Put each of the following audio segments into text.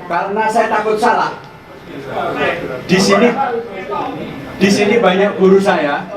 Karena saya takut salah. Di sini banyak guru saya,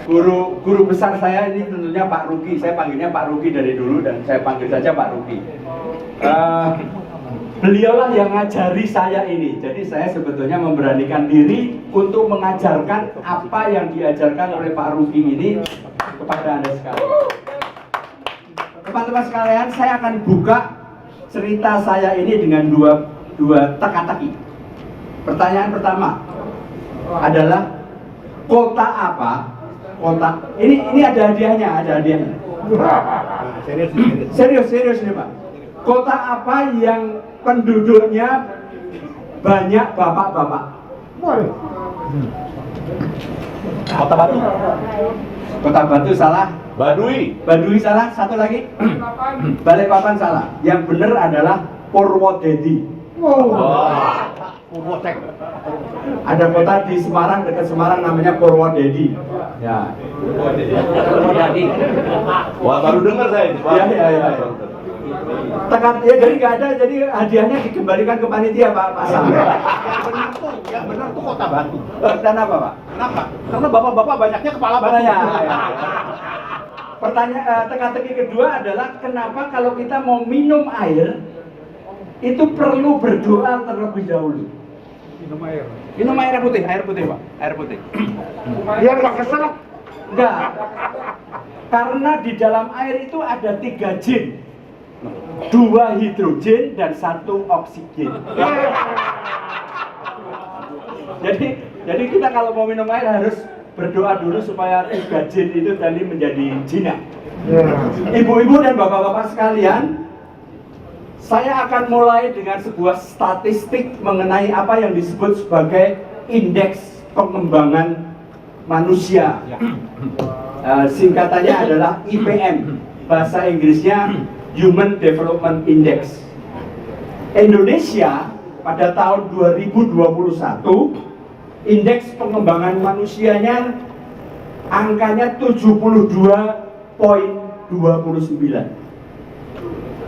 guru besar saya ini tentunya Pak Ruki. Saya panggilnya Pak Ruki dari dulu dan saya panggil saja Pak Ruki. Beliaulah yang ngajari saya ini. Jadi saya sebetulnya memberanikan diri untuk mengajarkan apa yang diajarkan oleh Pak Ruki ini kepada Anda sekalian. Teman-teman sekalian, saya akan buka cerita saya ini dengan dua teka-teki. Pertanyaan pertama adalah kota apa? Ini ada hadiahnya, Serius nih Pak. Kota apa yang penduduknya banyak bapak-bapak? Kota Batu. Kota Batu salah. Baduy salah. Satu lagi. Balikpapan salah. Yang benar adalah Purwodadi. Purwodadi. Ada kota di Semarang, dekat Semarang namanya Purwodadi. Ya. Purwodadi. Wah, baru dengar saya. Ya. Tekan ya, jadi nggak ada, jadi hadiahnya dikembalikan ke panitia Pak Sam. Yang benar tuh Kota Batu. Dan apa Pak? Kenapa? Karena bapak-bapak banyaknya kepala batu. Ya. Pertanyaan teka-teki kedua adalah kenapa kalau kita mau minum air itu perlu berdoa terlebih dahulu. Minum air putih Pak, air putih. Biar nggak keselak. Enggak. Karena di dalam air itu ada 3 jin. 2 hidrogen dan 1 oksigen. Jadi kita kalau mau minum air harus berdoa dulu supaya 3 jin itu tadi menjadi jinak. Ibu-ibu dan bapak-bapak sekalian, saya akan mulai dengan sebuah statistik mengenai apa yang disebut sebagai indeks pengembangan manusia. Singkatannya adalah IPM, bahasa Inggrisnya Human Development Index. Indonesia pada tahun 2021 indeks pengembangan manusianya angkanya 72,29.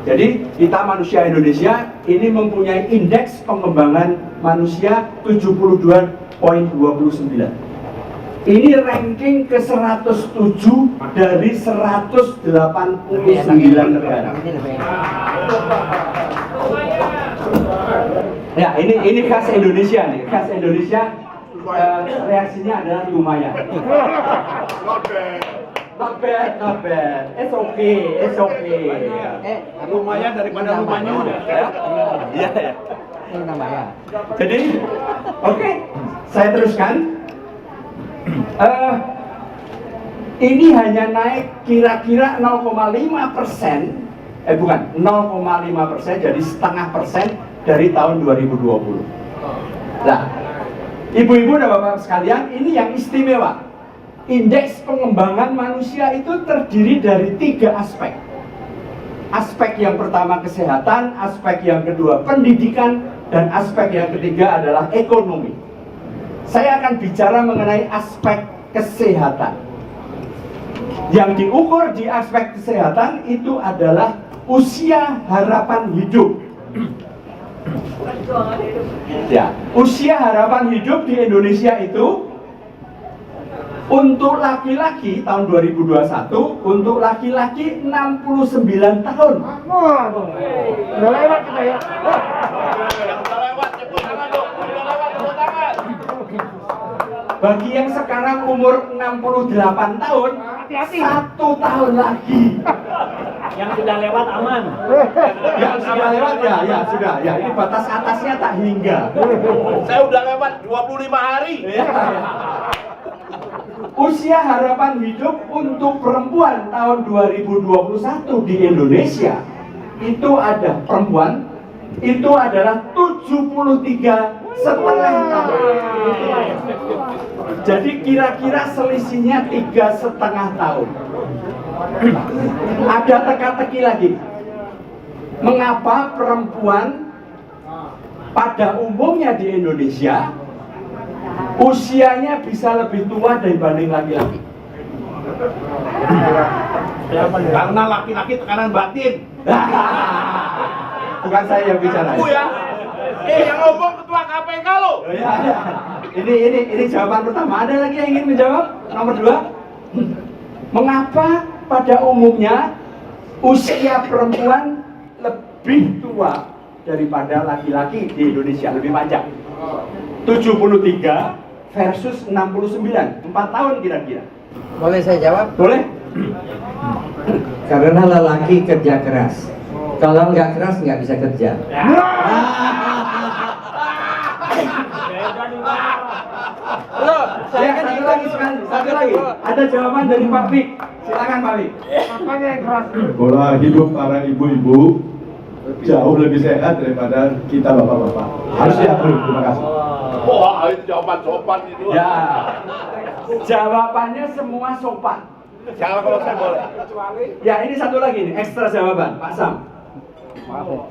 Jadi kita manusia Indonesia ini mempunyai indeks pengembangan manusia 72,29. Ini ranking ke 107 dari 189 negara. Ya, ini khas Indonesia nih, khas Indonesia. Reaksinya adalah lumayan. Not bad. It's okay. Lumayan daripada lumayan. Iya. Jadi, oke, saya teruskan. Ini hanya naik kira-kira 0,5%, bukan 0,5%, jadi setengah persen dari tahun 2020. Nah, ibu-ibu dan bapak sekalian, ini yang istimewa. Indeks pengembangan manusia itu terdiri dari 3 aspek. Aspek yang pertama kesehatan, aspek yang kedua pendidikan, dan aspek yang ketiga adalah ekonomi. Saya akan bicara mengenai aspek kesehatan. Yang diukur di aspek kesehatan itu adalah usia harapan hidup. Ya, usia harapan hidup di Indonesia itu untuk laki-laki tahun 2021, untuk laki-laki 69 tahun. Udah lewat kita ya. Bagi yang sekarang umur 68 tahun, 1 tahun lagi. Yang sudah lewat aman. Yang sudah lewat ya sudah. Ya, ini batas atasnya tak hingga. Saya udah lewat 25 hari. Ya. Usia harapan hidup untuk perempuan tahun 2021 di Indonesia itu ada perempuan itu adalah 73,5 tahun. Jadi kira-kira selisihnya 3,5 tahun. Ada teka-teki lagi. Mengapa perempuan pada umumnya di Indonesia usianya bisa lebih tua dibanding laki-laki? Karena laki-laki tekanan batin. Bukan saya yang bicara. Aku ya. Yang ngomong ketua KPK lo. Oh, ya, ya. Ini jawaban pertama. Ada lagi yang ingin menjawab? Nomor 2. Mengapa pada umumnya usia perempuan lebih tua daripada laki-laki di Indonesia, lebih panjang? 73 versus 69, 4 tahun kira-kira. Boleh saya jawab? Boleh? Karena lelaki kerja keras. Kalau nggak keras nggak bisa kerja. Ya, satu lagi. Ada jawaban dari Pak Fik. Silakan Pak Fik. Apanya yang keras? Pola hidup para ibu-ibu jauh lebih sehat daripada kita bapak-bapak. Harus diakui. Terima kasih. Wah, itu jawaban sopan itu. Ya. Jawabannya semua sopan. Jangan kalau saya boleh. Ya, ini satu lagi nih, ekstra jawaban, Pak Sam.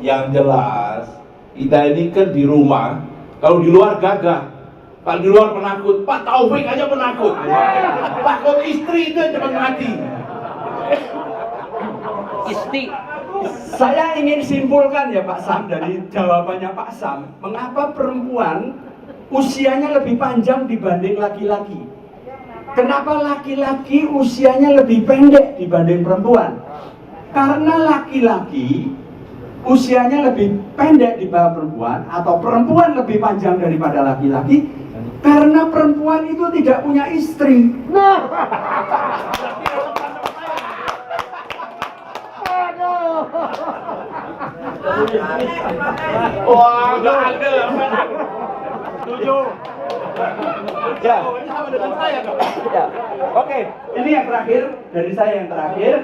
Yang jelas, kita ini kan di rumah, kalau di luar gagah, kalau di luar penakut. Pak Taufik aja penakut. Takut istri itu yang cepat mati. Saya ingin simpulkan ya Pak Sam dari jawabannya Pak Sam, mengapa perempuan usianya lebih panjang dibanding laki-laki? Kenapa laki-laki usianya lebih pendek dibanding perempuan? Karena laki-laki usianya lebih pendek dibanding perempuan, atau perempuan lebih panjang daripada laki-laki karena perempuan itu tidak punya istri. Wah, nggak ada. Setuju. Ya. Ini sama dengan saya dong. Ya. Oke, ini yang terakhir dari saya yang terakhir.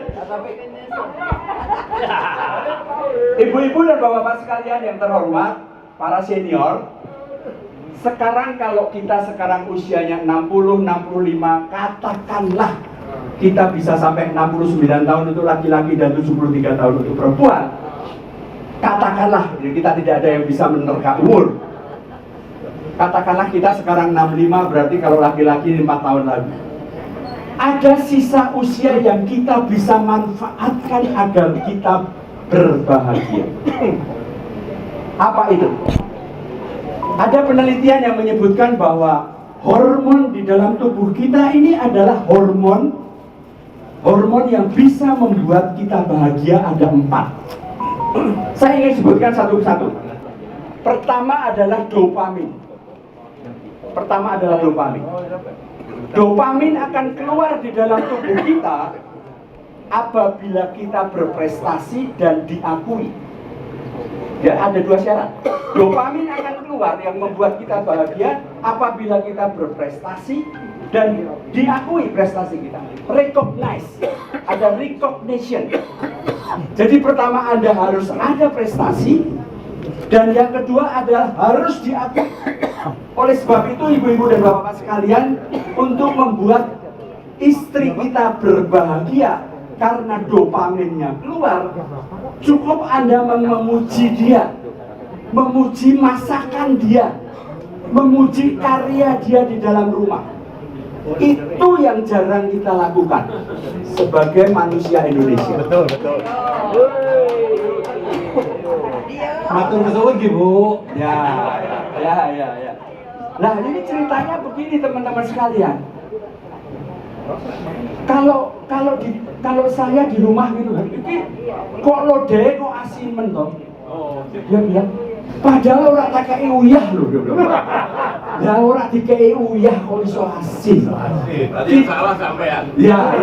Ibu-ibu dan bapak-bapak sekalian yang terhormat, para senior, sekarang kalau kita sekarang usianya 60, 65, katakanlah kita bisa sampai 69 tahun untuk laki-laki dan 73 tahun untuk perempuan. Katakanlah, kita tidak ada yang bisa menerka umur. Katakanlah kita sekarang 65, berarti kalau laki-laki 5 tahun lagi. Ada sisa usia yang kita bisa manfaatkan agar kita berbahagia. Apa itu? Ada penelitian yang menyebutkan bahwa hormon di dalam tubuh kita ini adalah hormon yang bisa membuat kita bahagia. Ada 4. Saya ingin sebutkan satu-satu. Pertama adalah dopamin. Dopamin akan keluar di dalam tubuh kita apabila kita berprestasi dan diakui. Ya, ada 2 syarat. Dopamin akan keluar yang membuat kita bahagia apabila kita berprestasi dan diakui prestasi kita. Recognize, ada recognition. Jadi pertama Anda harus ada prestasi, dan yang kedua adalah harus diakui. Oleh sebab itu ibu-ibu dan bapak-bapak sekalian, untuk membuat istri kita berbahagia karena dopaminnya keluar, cukup Anda memuji dia, memuji masakan dia, memuji karya dia di dalam rumah. Itu yang jarang kita lakukan sebagai manusia Indonesia. Betul. Matur kesuwun nggih, Bu. Ya. Nah, ini ceritanya begini teman-teman sekalian. Kalau saya di rumah gitu, ini kok lode, kok asimen toh? Dia bilang, padahal orang tak kei uyah loh, dia bilang. Ya orang dikei uyah kok iso asin. Tadi salah sampean. Ya,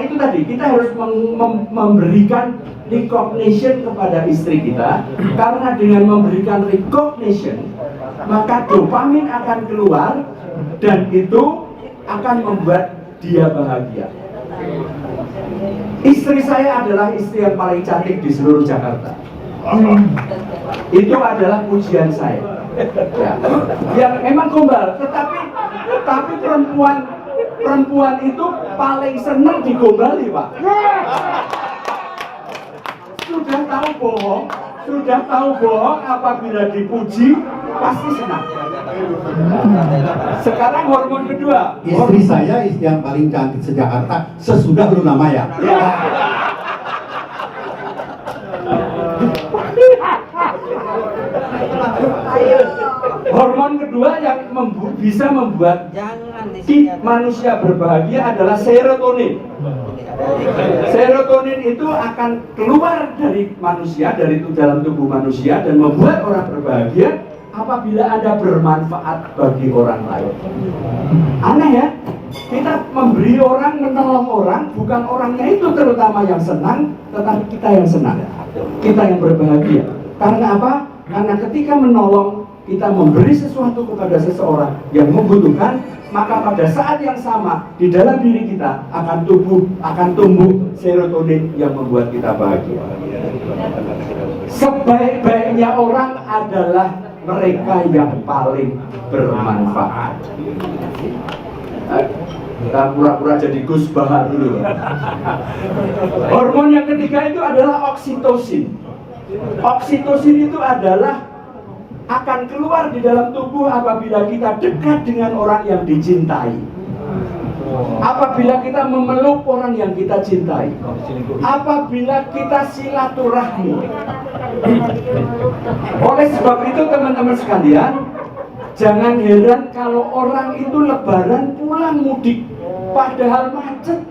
itu tadi kita harus memberikan recognition kepada istri kita, karena dengan memberikan recognition maka dopamin akan keluar dan itu akan membuat dia bahagia. Istri saya adalah istri yang paling cantik di seluruh Jakarta. Itu adalah pujian saya. Ya. Yang memang gombal, tetapi perempuan itu paling senang digombali, Pak. Sudah tahu bohong, apabila dipuji pasti senang. Sekarang hormon kedua. Istri saya istri yang paling cantik se-Jakarta sesudah Luna Maya. Ya. Hormon kedua yang bisa membuat manusia berbahagia adalah serotonin. Serotonin itu akan keluar dari manusia, dari dalam tubuh manusia dan membuat orang berbahagia apabila Anda bermanfaat bagi orang lain. Aneh ya? Kita memberi orang, menolong orang, bukan orangnya itu terutama yang senang, tetapi kita yang senang, kita yang berbahagia. Karena apa? Karena ketika menolong, kita memberi sesuatu kepada seseorang yang membutuhkan, maka pada saat yang sama di dalam diri kita akan tumbuh serotonin yang membuat kita bahagia. Sebaik-baiknya orang adalah mereka yang paling bermanfaat. Kita pura-pura jadi Gus Bahar dulu. Hormon yang ketiga itu adalah oksitosin. Oksitosin itu adalah akan keluar di dalam tubuh apabila kita dekat dengan orang yang dicintai. Apabila kita memeluk orang yang kita cintai. Apabila kita silaturahmi. Oleh sebab itu teman-teman sekalian, jangan heran kalau orang itu lebaran pulang mudik, padahal macet,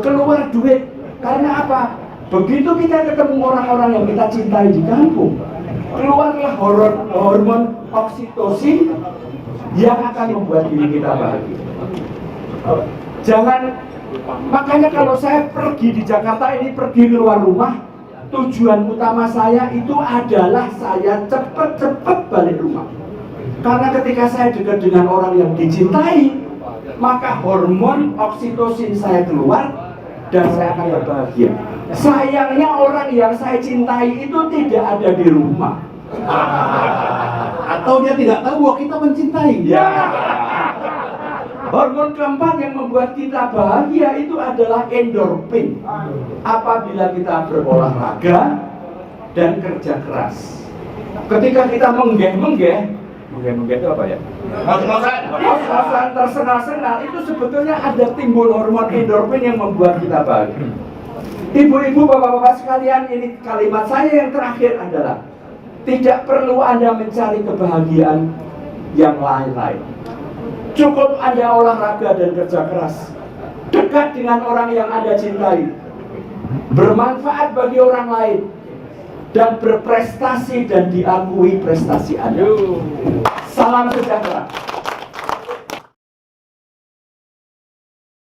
keluar duit. Karena apa? Begitu kita ketemu orang-orang yang kita cintai di kampung, keluarlah hormon oksitosin yang akan membuat diri kita bahagia. Jangan, makanya kalau saya pergi di Jakarta ini, pergi keluar rumah, tujuan utama saya itu adalah saya cepet-cepet balik rumah. Karena ketika saya dekat dengan orang yang dicintai, maka hormon oksitosin saya keluar dan saya akan berbahagia. Sayangnya orang yang saya cintai itu tidak ada di rumah. Atau dia tidak tahu bahwa kita mencintai. Ya. Hormon keempat yang membuat kita bahagia itu adalah endorfin. Apabila kita berolahraga dan kerja keras. Ketika kita menggeh-menggeh itu apa ya? Ngos-ngosan tersengal-sengal itu sebetulnya ada timbul hormon endorfin yang membuat kita bahagia. Ibu-ibu, bapak-bapak sekalian, ini kalimat saya yang terakhir adalah tidak perlu Anda mencari kebahagiaan yang lain-lain. Cukup Anda olahraga dan kerja keras, dekat dengan orang yang Anda cintai, bermanfaat bagi orang lain, dan berprestasi dan diakui prestasi Anda. Salam sejahtera.